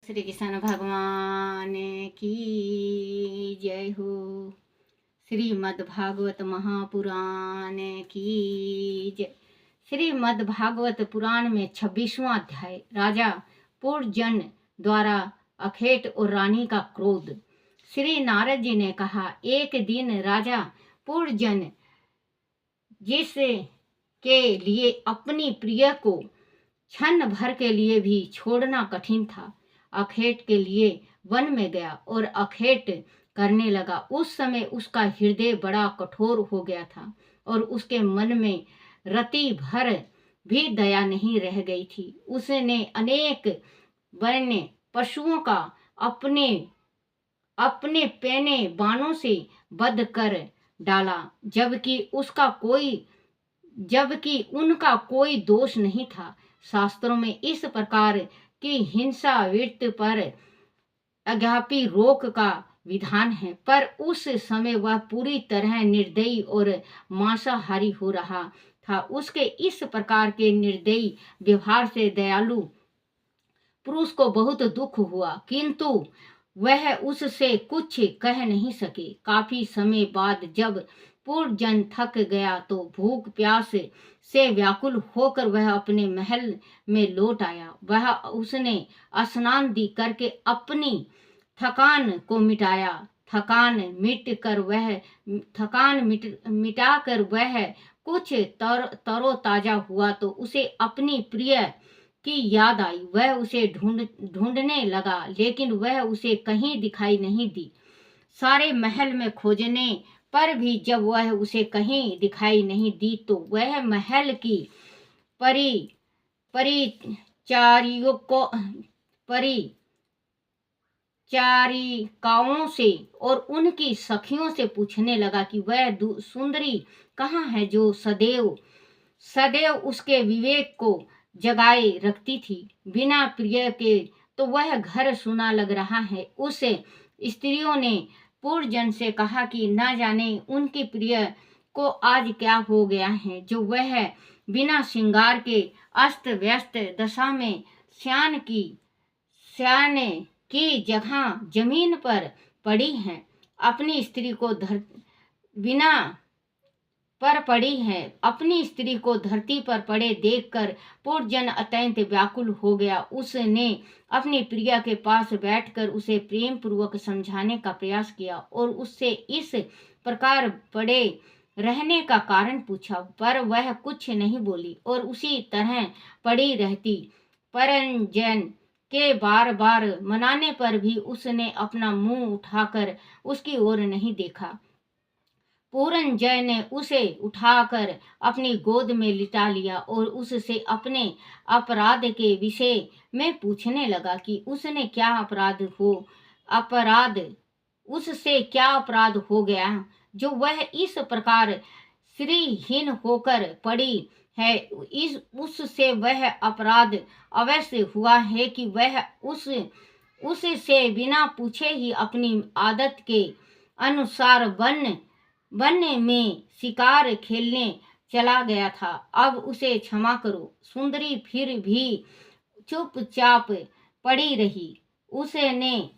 श्री कृष्ण भगवान की जय हो। श्रीमद् भागवत महापुराण की जय। श्रीमद् भागवत पुराण में 26वां अध्याय राजा पूर्वजन द्वारा अखेट और रानी का क्रोध। श्री नारद जी ने कहा, एक दिन राजा पूर्वजन जिसके लिए अपनी प्रिय को क्षण भर के लिए भी छोड़ना कठिन था, अखेट के लिए वन में गया और अखेट करने लगा। उस समय उसका हृदय बड़ा कठोर हो गया था और उसके मन में रति भर भी दया नहीं रह गई थी। उसने अनेक वन्य पशुओं का अपने अपने पैने बाणों से वध कर डाला, जबकि उनका कोई दोष नहीं था। शास्त्रों में इस प्रकार की हिंसा वृत्ति पर अज्ञापी रोक का विधान है, पर उस समय वह पूरी तरह निर्दयी और मांसाहारी हो रहा था। उसके इस प्रकार के निर्दयी व्यवहार से दयालु पुरुष को बहुत दुख हुआ, किंतु वह उससे कुछ कह नहीं सके। काफी समय बाद जब पूर्वजन थक गया तो भूख प्यास से व्याकुल होकर वह अपने महल में लौट आया। उसने स्नान दी करके अपनी थकान को मिटाया। थकान मिटाकर वह कुछ तरोताजा हुआ तो उसे अपनी प्रिय की याद आई। वह उसे ढूंढने लगा, लेकिन वह उसे कहीं दिखाई नहीं दी। सारे महल में खोजने पर भी जब वह उसे कहीं दिखाई नहीं दी तो वह महल की परिचारिकाओं से और उनकी सखियों से पूछने लगा कि वह सुंदरी कहाँ है जो सदैव उसके विवेक को जगाए रखती थी। बिना प्रिय के तो वह घर सुना लग रहा है। उस स्त्रियों ने पूर्वजन से कहा कि न जाने उनकी प्रिय को आज क्या हो गया है, जो वह बिना श्रृंगार के अस्त व्यस्त दशा में शयन की जगह जमीन पर पड़ी है। अपनी स्त्री को धरती पर पड़े देखकर पूर्वजन अत्यंत व्याकुल हो गया। उसने अपनी प्रिया के पास बैठकर उसे प्रेम पूर्वक समझाने का प्रयास किया और उससे इस प्रकार पड़े रहने का कारण पूछा, पर वह कुछ नहीं बोली और उसी तरह पड़ी रहती। परंजन के बार बार मनाने पर भी उसने अपना मुंह उठाकर उसकी ओर नहीं देखा। पूरंजय ने उसे उठाकर अपनी गोद में लिटा लिया और उससे अपने अपराध के विषय में पूछने लगा कि उससे क्या अपराध हो गया जो वह इस प्रकार श्रीहीन होकर पड़ी है। उससे वह अपराध अवश्य हुआ है कि वह उससे बिना पूछे ही अपनी आदत के अनुसार वन में शिकार खेलने चला गया था। अब उसे क्षमा करो। सुंदरी फिर भी चुपचाप पड़ी रही। उसने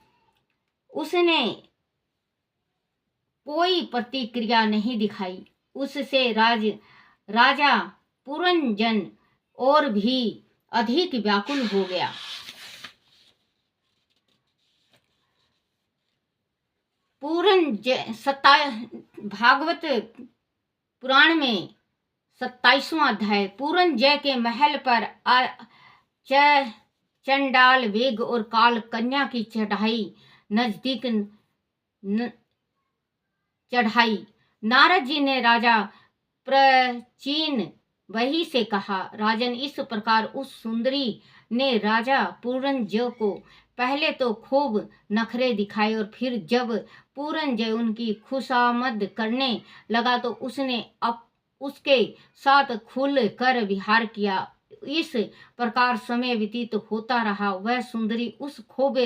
कोई प्रतिक्रिया नहीं दिखाई। उससे राजा पूरंजन और भी अधिक व्याकुल हो गया। भागवत पुराण में 27वां अध्याय। पूरंजय के महल पर चंडाल वेग और काल कन्या की नजदीक चढ़ाई। नारद जी ने राजा प्रचीन वही से कहा, राजन, इस प्रकार उस सुंदरी ने राजा पूरंजय को पहले तो खूब नखरे दिखाए और फिर जब पूरंजय उनकी खुशामद करने लगा तो उसने उसके साथ खुल कर विहार किया। इस प्रकार समय व्यतीत होता रहा। वह सुंदरी उस खूब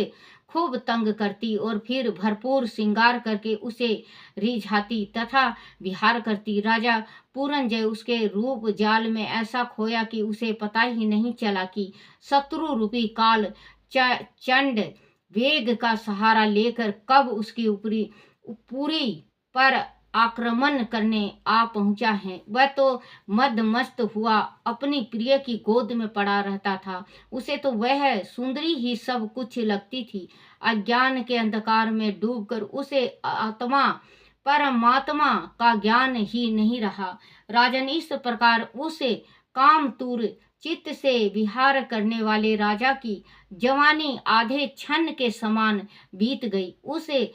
तंग करती और फिर भरपूर श्रृंगार करके उसे रिझाती तथा विहार करती। राजा पूरंजय उसके रूप जाल में ऐसा खोया कि उसे पता ही नहीं चला कि शत्रु रूपी काल चंड वेग का सहारा लेकर कब उसकी ऊपरी पूरी पर आक्रमण करने आ पहुंचा है। वह तो मदमस्त हुआ अपनी प्रिय की गोद में पड़ा रहता था। उसे तो वह सुंदरी ही सब कुछ लगती थी। अज्ञान के अंधकार में डूबकर उसे आत्मा परमात्मा का ज्ञान ही नहीं रहा। राजन, इस प्रकार उसे कामतुर चित्त से विहार करने वाले राजा की जवानी आधे क्षण के समान बीत गई। उसे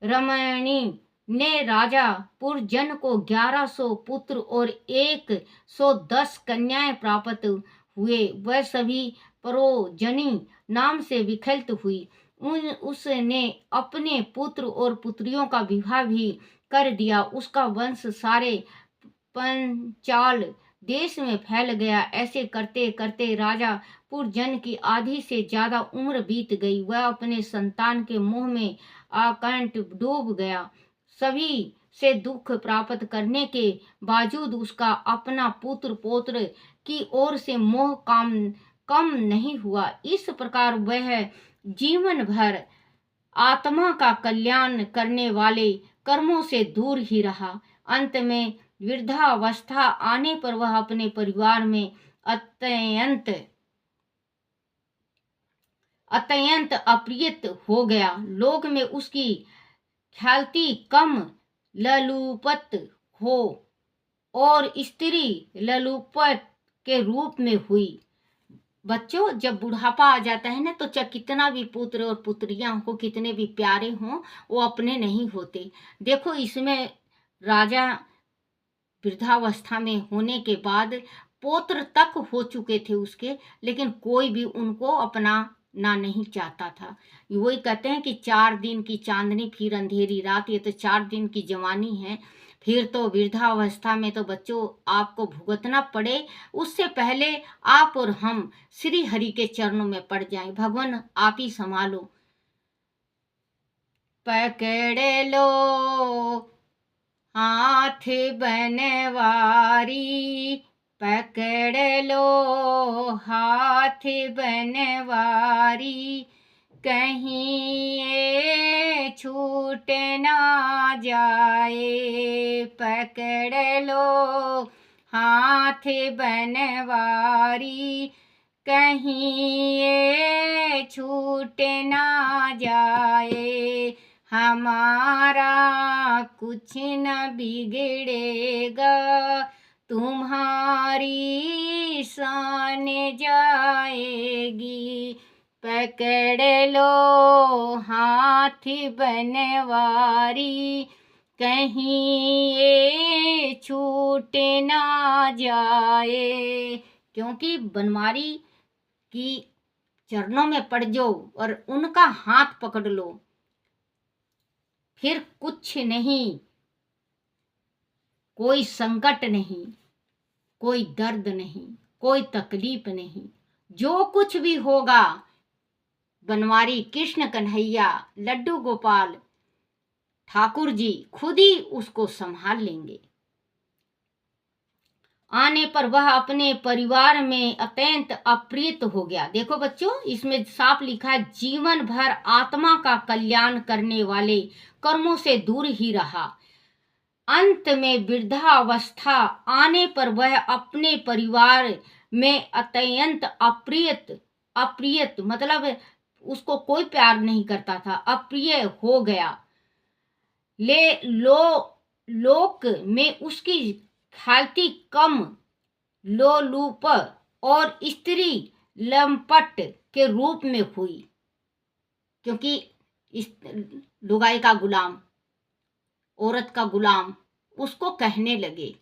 रमणी ने राजा पुरजन को 1100 पुत्र और 110 कन्याएं प्राप्त हुए। वह सभी परोजनी नाम से विख्यात हुई। उसने अपने पुत्र और पुत्रियों का विवाह भी कर दिया। उसका वंश सारे पंचाल देश में फैल गया। ऐसे करते करते राजा पुरजन की आधी से ज्यादा उम्र बीत गई। वह अपने संतान के मुंह में आकंठ डूब गया। सभी से दुख प्राप्त करने के बावजूद उसका अपना पुत्र पौत्र की ओर से मोह कम नहीं हुआ। इस प्रकार वह जीवन भर आत्मा का कल्याण करने वाले कर्मों से दूर ही रहा। अंत में वृद्धावस्था आने पर वह अपने परिवार में अत्यंत अप्रिय हो गया। लोक में उसकी ख्याति कम ललुपत हो और स्त्री ललुपत के रूप में हुई। बच्चों, जब बुढ़ापा आ जाता है ना, तो चाहे कितना भी पुत्र और पुत्रियां हो, कितने भी प्यारे हों, वो अपने नहीं होते। देखो, इसमें राजा वृद्धावस्था में होने के बाद पौत्र तक हो चुके थे उसके, लेकिन कोई भी उनको अपना ना नहीं चाहता था। वही कहते हैं कि 4 दिन की चांदनी फिर अंधेरी रात। ये तो 4 दिन की जवानी है, फिर तो वृद्धावस्था में तो बच्चों आपको भुगतना पड़े। उससे पहले आप और हम श्री हरि के चरणों में पड़ जाएं। भगवान आप ही संभालो। पकड़ लो हाथ बनवारी, पकड़ लो हाथ बनवारी, कहीं ये छूट ना जाए। पकड़ लो हाथ बनवारी, कहीं ये छूट ना जाए। हमारा कुछ न बिगड़ेगा, तुम्हारी शान जाएगी। पकड़ लो हाथ बनवारी, कहीं ये छूट ना जाए। क्योंकि बनवारी की चरणों में पड़ जाओ और उनका हाथ पकड़ लो, फिर कुछ नहीं, कोई संकट नहीं, कोई दर्द नहीं, कोई तकलीफ नहीं। जो कुछ भी होगा, बनवारी कृष्ण कन्हैया लड्डू गोपाल ठाकुर जी खुद ही उसको संभाल लेंगे। आने पर वह अपने परिवार में अत्यंत अप्रिय हो गया। देखो बच्चों, इसमें साफ लिखा है, जीवन भर आत्मा का कल्याण करने वाले कर्मों से दूर ही रहा। अंत में वृद्धावस्था आने पर वह अपने परिवार में अत्यंत अप्रिय मतलब उसको कोई प्यार नहीं करता था, अप्रिय हो गया। लोक में उसकी ख्याति कम लोलुप और स्त्री लंपट के रूप में हुई। क्योंकि इस लुगाई का गुलाम, औरत का गुलाम उसको कहने लगे।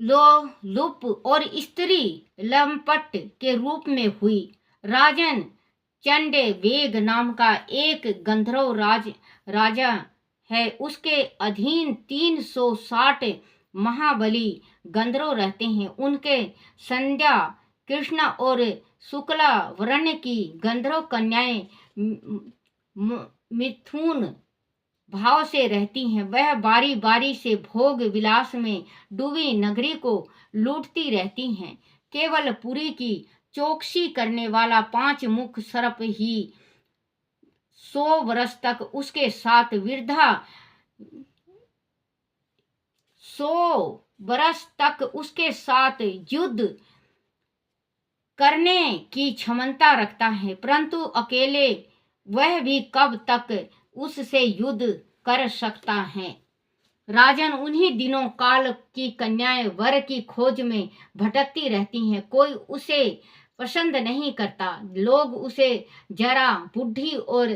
लोलुप और स्त्री लंपट के रूप में हुई। राजन चंडे वेग नाम का एक गंधर्व राजा है। उसके अधीन 360 महाबली गंधर्व रहते हैं। उनके संध्या कृष्ण और शुक्ला वर्ण की गंधर्व कन्याएं मिथुन भाव से रहती हैं। वह बारी बारी से भोग विलास में डूबी नगरी को लूटती रहती हैं। केवल पुरी की चौकसी करने वाला 5 मुख सर्प ही 100 वर्ष तक उसके साथ वृद्धा 100 वर्ष तक उसके साथ युद्ध करने की क्षमता रखता है, परंतु अकेले वह भी कब तक उससे युद्ध कर सकता है। राजन, उन्हीं दिनों काल की कन्याएं वर की खोज में भटकती रहती हैं। कोई उसे पसंद नहीं करता। लोग उसे जरा बुढ़ी और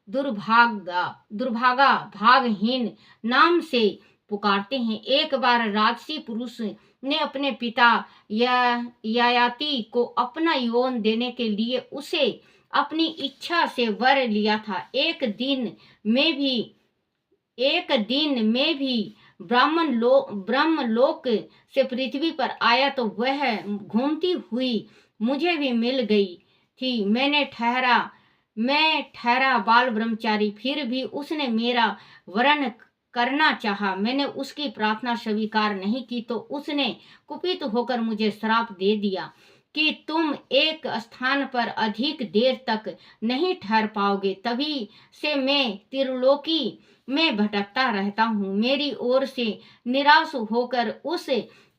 दुर्भागा भागहीन नाम से पुकारते हैं। एक बार राजसी पुरुष ने अपने पिता ययाति को अपना यौन देने के लिए उसे अपनी इच्छा से वर लिया था। एक दिन में भी ब्रह्मलोक से पृथ्वी पर आया तो वह घूमती हुई मुझे भी मिल गई थी। मैं ठहरा बाल ब्रह्मचारी, फिर भी उसने मेरा वरण करना चाहा। मैंने उसकी प्रार्थना स्वीकार नहीं की तो उसने कुपित होकर मुझे श्राप दे दिया कि तुम एक स्थान पर अधिक देर तक नहीं ठहर पाओगे। तभी से मैं त्रिलोकी में भटकता रहता हूँ। मेरी ओर से निराश होकर उस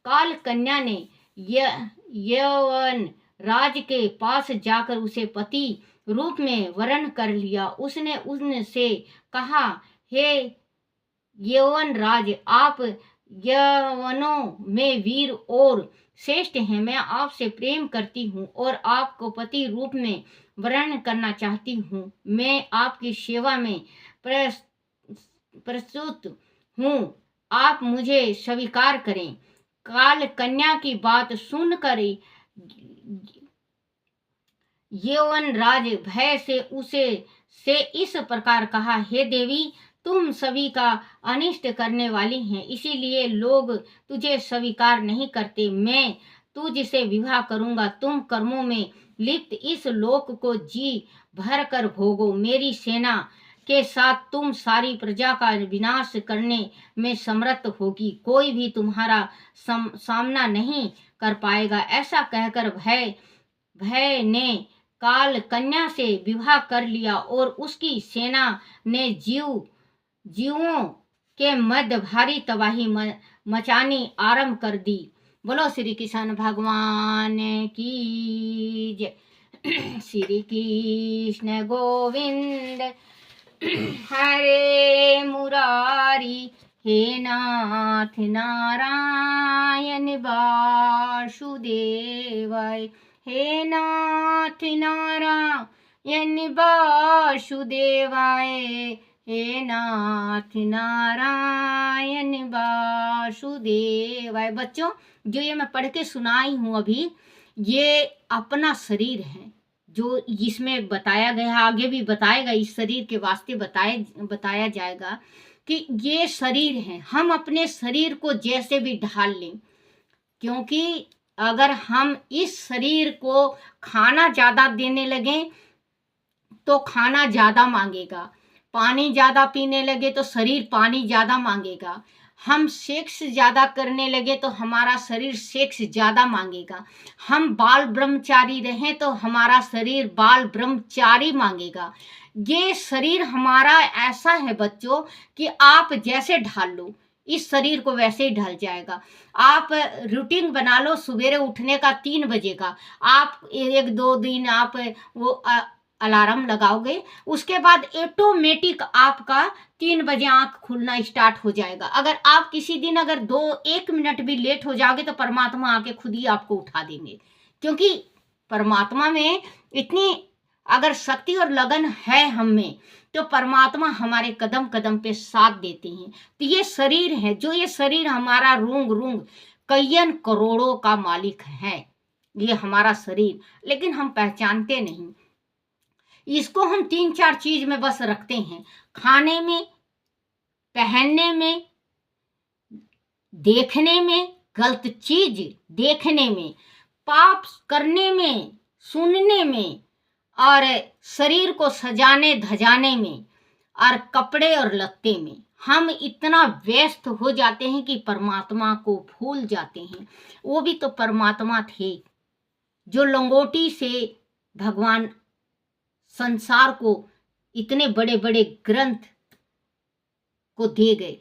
काल कन्या ने यवन राज के पास जाकर उसे पति रूप में वरण कर लिया। उसने उनसे कहा, हे यवन राज, आप यवनों में वीर और श्रेष्ठ हैं। मैं आपसे प्रेम करती हूँ और आपको पति रूप में वरण करना चाहती हूँ। मैं आपकी सेवा में प्रस्तुत हूँ। आप मुझे स्वीकार करें। काल कन्या की बात सुनकर यवन राज भय से इस प्रकार कहा, हे देवी, तुम सभी का अनिष्ट करने वाली हैं, इसीलिए लोग तुझे स्वीकार नहीं करते। मैं तुझसे विवाह करूंगा। तुम कर्मों में लिप्त इस लोक को जी भर कर भोगो। मेरी सेना के साथ तुम सारी प्रजा का विनाश करने में समर्थ होगी। कोई भी तुम्हारा सामना नहीं कर पाएगा। ऐसा कहकर भय ने काल कन्या से विवाह कर लिया और उसकी सेना ने जीवों के मध्य भारी तबाही मचानी आरंभ कर दी। बोलो श्री कृष्ण भगवान की जय। श्री कृष्ण गोविंद हरे मुरारी, हे नाथ नारायण वासुदेवाय, हे नाथ नारायण वासुदेवाय, हे नाथ नारायण वासुदेवाय। बच्चों, जो ये मैं पढ़ के सुनाई हूँ अभी, ये अपना शरीर है जो इसमें बताया गया, आगे भी बताएगा। इस शरीर के वास्ते बताया जाएगा कि ये शरीर है। हम अपने शरीर को जैसे भी ढाल लें, क्योंकि अगर हम इस शरीर को खाना ज़्यादा देने लगें तो खाना ज़्यादा मांगेगा, पानी ज़्यादा पीने लगे तो शरीर पानी ज़्यादा मांगेगा, हम सेक्स ज़्यादा करने लगे तो हमारा शरीर सेक्स ज़्यादा मांगेगा, हम बाल ब्रह्मचारी रहें तो हमारा शरीर बाल ब्रह्मचारी मांगेगा। ये शरीर हमारा ऐसा है बच्चों कि आप जैसे ढाल लो, इस शरीर को वैसे ही ढल जाएगा। आप रूटीन बना लो सुबेरे उठने का 3 बजे का। आप 1-2 दिन आप वो अलार्म लगाओगे, उसके बाद ऑटोमेटिक आपका 3 बजे आंख खुलना स्टार्ट हो जाएगा। अगर आप किसी दिन अगर 1 मिनट भी लेट हो जाओगे तो परमात्मा आके खुद ही आपको उठा देंगे, क्योंकि परमात्मा में इतनी अगर शक्ति और लगन है हम में, तो परमात्मा हमारे कदम कदम पे साथ देते हैं। तो ये शरीर है, जो ये शरीर हमारा रूंग कईयन करोड़ों का मालिक है, ये हमारा शरीर, लेकिन हम पहचानते नहीं। इसको हम 3-4 चीज में बस रखते हैं, खाने में, पहनने में, देखने में, गलत चीज देखने में, पाप करने में, सुनने में, और शरीर को सजाने धजाने में, और कपड़े और लत्ते में हम इतना व्यस्त हो जाते हैं कि परमात्मा को भूल जाते हैं। वो भी तो परमात्मा थे जो लंगोटी से भगवान संसार को इतने बड़े बड़े ग्रंथ को दे गए।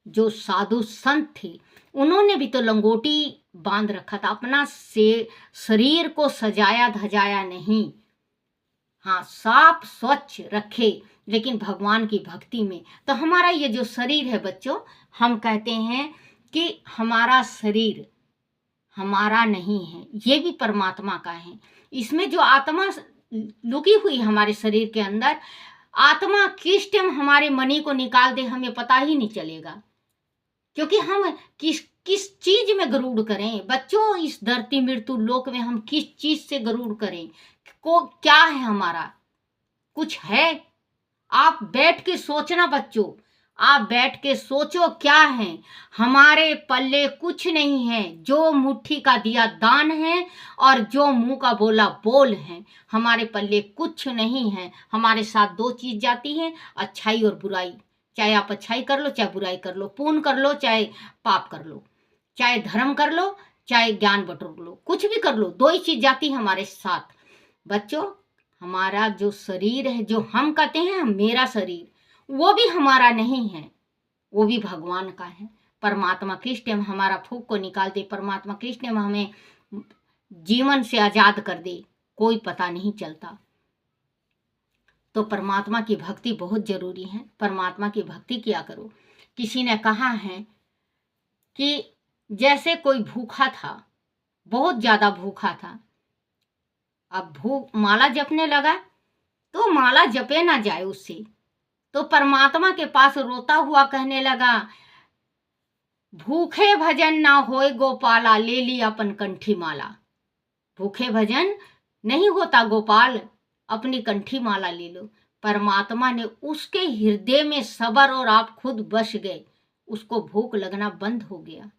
जो साधु संत थे उन्होंने भी तो लंगोटी बांध रखा था, अपना से शरीर को सजाया धजाया नहीं। हाँ, साफ स्वच्छ रखे, लेकिन भगवान की भक्ति में। तो हमारा ये जो शरीर है बच्चों, हम कहते हैं कि हमारा शरीर हमारा नहीं है, ये भी परमात्मा का है। इसमें जो आत्मा लुकी हुई हमारे शरीर के अंदर, आत्मा किस टाइम हमारे मणि को निकाल दे हमें पता ही नहीं चलेगा। क्योंकि हम किस किस चीज में गरुड़ करें बच्चों, इस धरती मृत्यु लोक में हम किस चीज से गरुड़ करें? को क्या है हमारा? कुछ है? आप बैठ के सोचना बच्चों, आप बैठ के सोचो क्या है। हमारे पल्ले कुछ नहीं है, जो मुट्ठी का दिया दान है और जो मुंह का बोला बोल है। हमारे पल्ले कुछ नहीं है। हमारे साथ दो चीज जाती है, अच्छाई और बुराई। चाहे आप अच्छाई कर लो, चाहे बुराई कर लो, पुण्य कर लो, चाहे पाप कर लो, चाहे धर्म कर लो, चाहे ज्ञान बटोर लो, कुछ भी कर लो, दो ही चीज जाती है हमारे साथ। बच्चों, हमारा जो शरीर है, जो हम कहते हैं मेरा शरीर, वो भी हमारा नहीं है, वो भी भगवान का है। परमात्मा किस टाइम हमारा फूंक को निकाल दे, परमात्मा किस टाइम हमें जीवन से आजाद कर दे, कोई पता नहीं चलता। तो परमात्मा की भक्ति बहुत जरूरी है। परमात्मा की भक्ति किया करो। किसी ने कहा है कि जैसे कोई भूखा था, बहुत ज्यादा भूखा था, अब भूख माला जपने लगा तो माला जपे ना जाए उससे, तो परमात्मा के पास रोता हुआ कहने लगा, भूखे भजन ना होए गोपाला, ले ली अपन कंठी माला। भूखे भजन नहीं होता गोपाल, अपनी कंठी माला ले लो। परमात्मा ने उसके हृदय में सबर, और आप खुद बस गए, उसको भूख लगना बंद हो गया।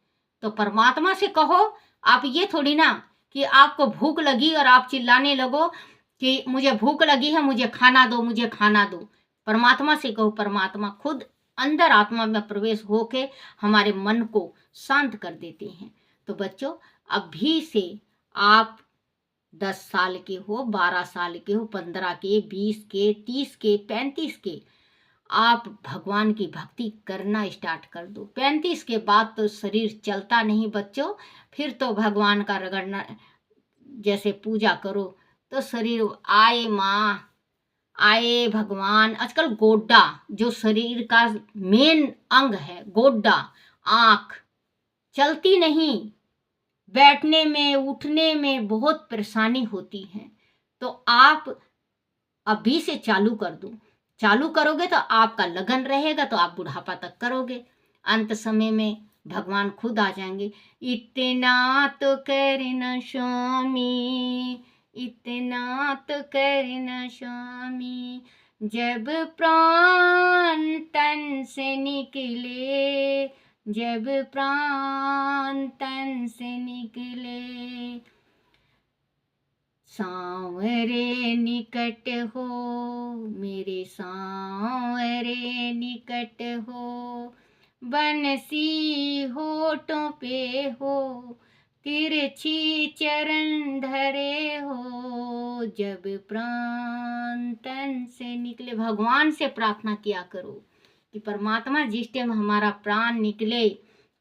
तो परमात्मा से कहो, आप ये थोड़ी ना कि आपको भूख लगी और आप चिल्लाने लगो कि मुझे भूख लगी है, मुझे खाना दो, मुझे खाना दो। परमात्मा से कहो, परमात्मा खुद अंदर आत्मा में प्रवेश होके हमारे मन को शांत कर देते हैं। तो बच्चों, अभी से आप 10 साल के हो, 12 साल के हो, 15 के, 20 के, 30 के, 35 के, आप भगवान की भक्ति करना स्टार्ट कर दो। 35 के बाद तो शरीर चलता नहीं बच्चों, फिर तो भगवान का रगड़ना, जैसे पूजा करो तो शरीर आए माँ, आए भगवान। आजकल गोड्डा जो शरीर का मेन अंग है, गोड्डा, आँख चलती नहीं, बैठने में उठने में बहुत परेशानी होती है। तो आप अभी से चालू कर दो। चालू करोगे तो आपका लगन रहेगा, तो आप बुढ़ापा तक करोगे। अंत समय में भगवान खुद आ जाएंगे। इतना तो करना स्वामी, इतना तो करना स्वामी, जब प्राण तन से निकले, जब प्राण तन से निकले, सांवरे निकट हो, मेरे सांवरे निकट हो, बंसी होठों पे हो, तिरछी चरण धरे हो, जब प्राण तन से निकले। भगवान से प्रार्थना किया करो कि परमात्मा जिस टाइम हमारा प्राण निकले,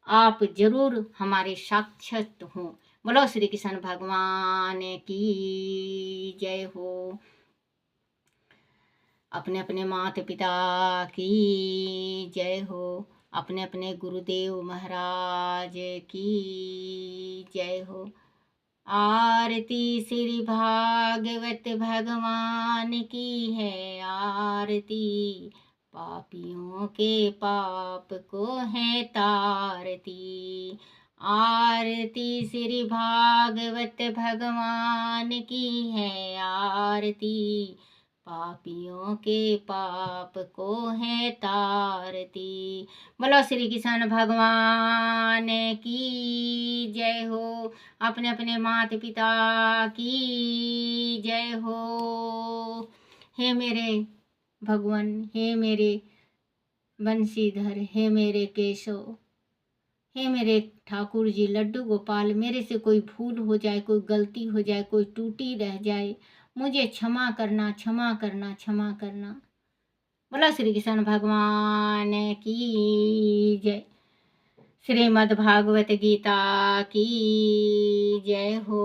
आप जरूर हमारे साक्षात हो। बोलो श्री कृष्ण भगवान की जय हो। अपने अपने माता पिता की जय हो। अपने अपने गुरुदेव महाराज की जय हो। आरती श्री भागवत भगवान की है आरती, पापियों के पाप को है तारती। आरती श्री भागवत भगवान की है आरती, पापियों के पाप को है तारती। बोलो श्री कृष्ण भगवान की जय हो। अपने अपने माता पिता की जय हो। हे मेरे भगवान, हे मेरे बंसीधर, हे मेरे केशव, हे मेरे ठाकुर जी लड्डू गोपाल, मेरे से कोई भूल हो जाए, कोई गलती हो जाए, कोई टूटी रह जाए, मुझे क्षमा करना, क्षमा करना, क्षमा करना। बोला श्री कृष्ण भगवान की जय। श्रीमद् भागवत गीता की जय हो।